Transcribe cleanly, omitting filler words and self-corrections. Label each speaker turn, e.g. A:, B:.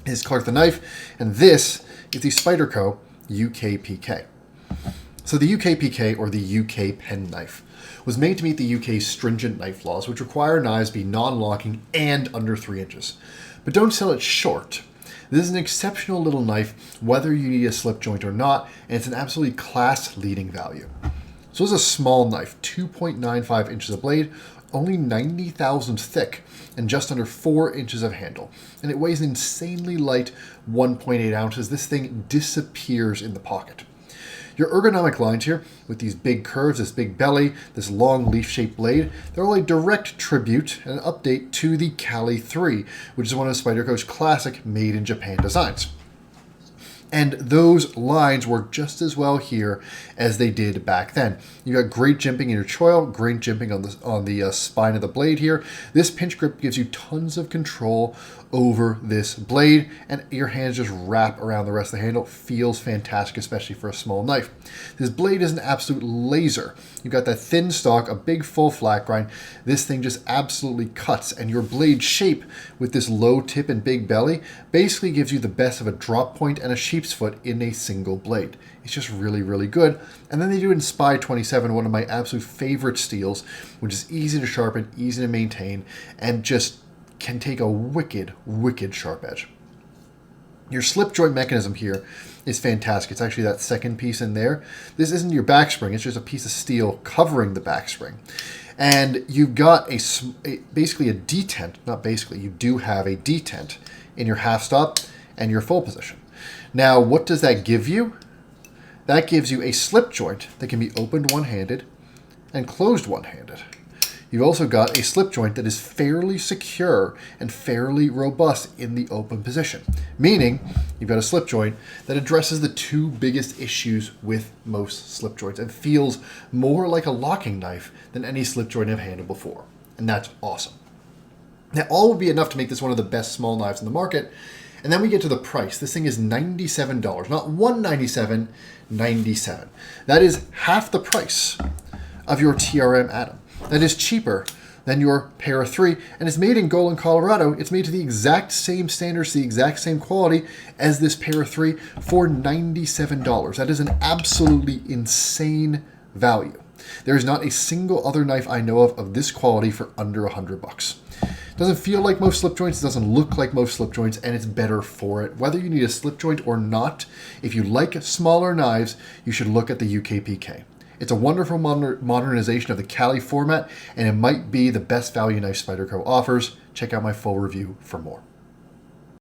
A: is ClarkeTheKnife, and this is the Spyderco UKPK. So the UKPK, or the UK penknife, was made to meet the UK's stringent knife laws, which require knives be non-locking and under 3 inches. But don't sell it short. This is an exceptional little knife, whether you need a slip joint or not, and it's an absolutely class-leading value. So this is a small knife, 2.95 inches of blade, only 90 thousandths thick, and just under 4 inches of handle. And it weighs an insanely light 1.8 ounces. This thing disappears in the pocket. Your ergonomic lines here, with these big curves, this big belly, this long leaf-shaped blade, they're all a direct tribute and an update to the Kali 3, which is one of Spyderco's classic made-in-Japan designs. And those lines work just as well here as they did back then. You got great jimping in your choil, great jimping on the spine of the blade here. This pinch grip gives you tons of control over this blade, and your hands just wrap around the rest of the handle. Feels fantastic, especially for a small knife. This blade is an absolute laser. You've got that thin stock, a big full flat grind. This thing just absolutely cuts, and your blade shape with this low tip and big belly basically gives you the best of a drop point and a sheep's foot in a single blade. It's just really, really good. And then they do it in Spy 27, one of my absolute favorite steels, which is easy to sharpen, easy to maintain, and just can take a wicked, wicked sharp edge. Your slip joint mechanism here is fantastic. It's actually that second piece in there. This isn't your back spring. It's just a piece of steel covering the back spring. And you've got basically a detent, not basically, you do have a detent in your half stop and your full position. Now, what does that give you? That gives you a slip joint that can be opened one-handed and closed one-handed. You've also got a slip joint that is fairly secure and fairly robust in the open position, meaning you've got a slip joint that addresses the two biggest issues with most slip joints and feels more like a locking knife than any slip joint I've handled before, and that's awesome. Now, all would be enough to make this one of the best small knives in the market, and then we get to the price. This thing is $97, not $197, $97. That is half the price of your TRM Atom. That is cheaper than your Para 3, and it's made in Golden, Colorado. It's made to the exact same standards, the exact same quality as this Para 3 for $97. That is an absolutely insane value. There is not a single other knife I know of this quality for under $100. It doesn't feel like most slip joints, it doesn't look like most slip joints, and it's better for it. Whether you need a slip joint or not, if you like smaller knives, you should look at the UKPK. It's a wonderful modernization of the Kali format, and it might be the best value knife Spyderco offers. Check out my full review for more.